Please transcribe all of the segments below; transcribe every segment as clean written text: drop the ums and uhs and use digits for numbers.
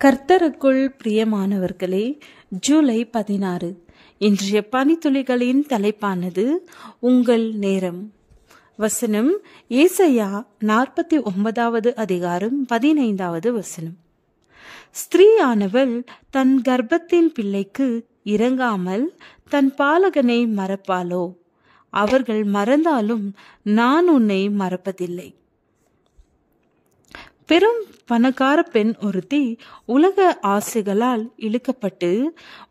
கர்த்தருக்குள் பிரியமானவர்களே, ஜூலை 16 இன்றைய பனித்துளிகளின் தலைப்பானது உங்கள் நேரம். வசனம் ஏசாயா 49 அதிகாரம் 15 வசனம். ஸ்திரீயானவள் தன் கர்ப்பத்தின் பிள்ளைக்கு இறங்காமல் தன் பாலகனை மறப்பாளோ? அவர்கள் மறந்தாலும் நான் உன்னை மறப்பதில்லை. பெரும் பணக்கார பெண் ஒருத்தி உலக ஆசைகளால் இழுக்கப்பட்டு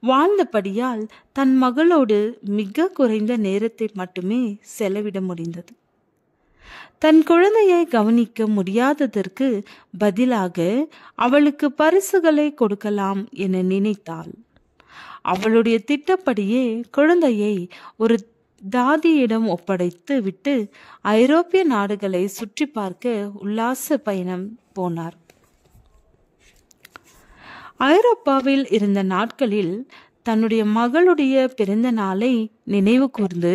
வாழ்ந்தபடியால் தன் மகளோடு மிக குறைந்த நேரத்தை மட்டுமே செலவிட முடிந்தது. தன் குழந்தையை கவனிக்க முடியாததற்கு பதிலாக அவளுக்கு பரிசுகளை கொடுக்கலாம் என நினைத்தாள். அவளுடைய திட்டப்படியே குழந்தையை ஒரு தாதியிடம் ஒப்படைத்து விட்டு ஐரோப்பிய நாடுகளை சுற்றி பார்க்க உல்லாச பயணம் போனார். ஐரோப்பாவில் இருந்த நாட்களில் தன்னுடைய மகளுடைய பிறந்த நாளை நினைவு கூர்ந்து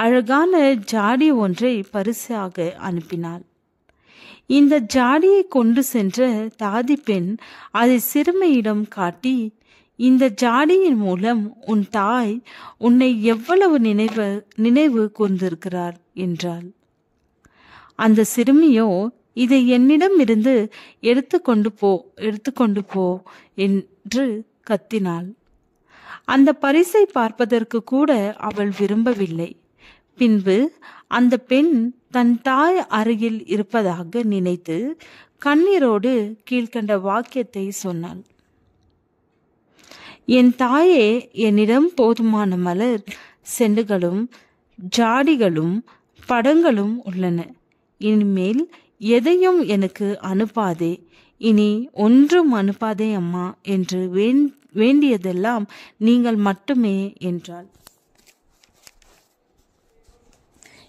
அழகான ஜாடி ஒன்றை பரிசாக அனுப்பினாள். இந்த ஜாடியை கொண்டு சென்ற தாதி பெண் அதை சிறுமியிடம் காட்டி, இந்த ஜாடியின் மூலம் உன் தாய் உன்னை எவ்வளவு நினைவு கூர்ந்திருக்கிறார் என்றாள். அந்த சிறுமியோ, இதை என்னிடம் இருந்து எடுத்துக்கொண்டு போ என்று கத்தினாள். அந்த பரிசை பார்ப்பதற்கு கூட அவள் விரும்பவில்லை. பின்பு அந்த பெண் தன் தாய் அருகில் இருப்பதாக நினைத்து கண்ணீரோடு கீழ்கண்ட வாக்கியத்தை சொன்னாள். என் தாயே, என்னிடம் போதுமான மலர் செண்டுகளும் ஜாடிகளும் படங்களும் உள்ளன. இனிமேல் எதையும் எனக்கு அனுப்பாதே, இனி ஒன்றும் அனுப்பாதே அம்மா என்று வேண்டியதெல்லாம் நீங்கள் மட்டுமே என்றாள்.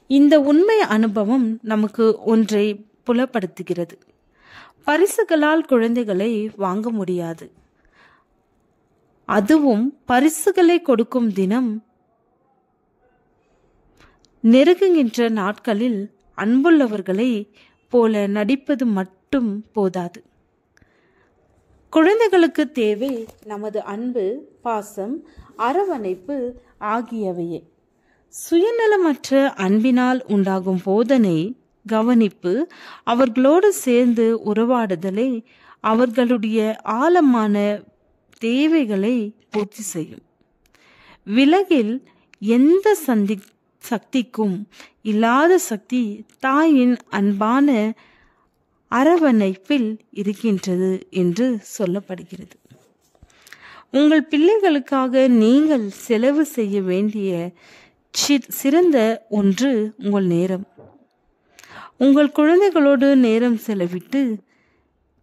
இந்த உண்மை அனுபவம் நமக்கு ஒன்றை புலப்படுத்துகிறது. பரிசுகளால் குழந்தைகளை வாங்க முடியாது. அதுவும் பரிசுகளை கொடுக்கும் தினம் நெருங்குகின்ற நாட்களில் அன்புள்ளவர்களை போல நடிப்பது மட்டும் போதாது. குழந்தைகளுக்கு தேவை நமது அன்பு, பாசம், அரவணைப்பு ஆகியவையே. சுயநலமற்ற அன்பினால் உண்டாகும் போதனை, கவனிப்பு, அவர்களோடு சேர்ந்து உறவாடுதலை அவர்களுடைய ஆழமான தேவைகளை பூர்த்தி செய்யும். விலகில் எந்த சக்திக்கும் இல்லாத சக்தி தாயின் அன்பான அரவணைப்பில் இருக்கின்றது என்று சொல்லப்படுகிறது. உங்கள் பிள்ளைகளுக்காக நீங்கள் செலவு செய்ய வேண்டிய சிறந்த ஒன்று உங்கள் நேரம். உங்கள் குழந்தைகளோடு நேரம் செலவிட்டு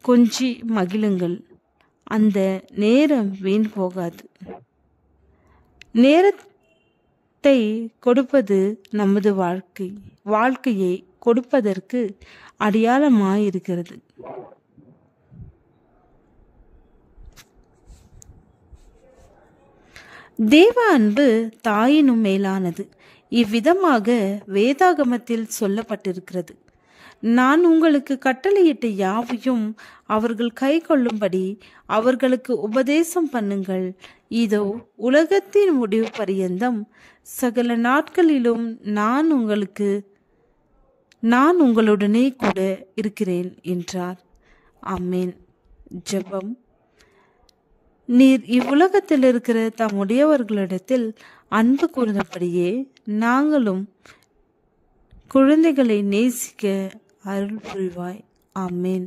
கொஞ்சி மகிழுங்கள். அந்த நேரம் வீண் போகாது. நேரத்தை கொடுப்பது நமது வாழ்க்கையை கொடுப்பதற்கு அடையாளமாயிருக்கிறது. தேவ அன்பு தாயினும் மேலானது. இவ்விதமாக வேதாகமத்தில் சொல்லப்பட்டிருக்கிறது. நான் உங்களுக்கு கட்டளையிட்ட யாவையும் அவர்கள் கை கொள்ளும்படி அவர்களுக்கு உபதேசம் பண்ணுங்கள். இதோ உலகத்தின் முடிவு பரியந்தம் சகல நாட்களிலும் நான் உங்களுடனே கூட இருக்கிறேன் என்றார். ஆமேன். ஜெபம். நீர் இவ்வுலகத்தில் இருக்கிற தம்முடையவர்களிடத்தில் அன்பு கூர்ந்தபடியே நாங்களும் குழந்தைகளை நேசிக்க அருள் புரிவாய். ஆமேன்.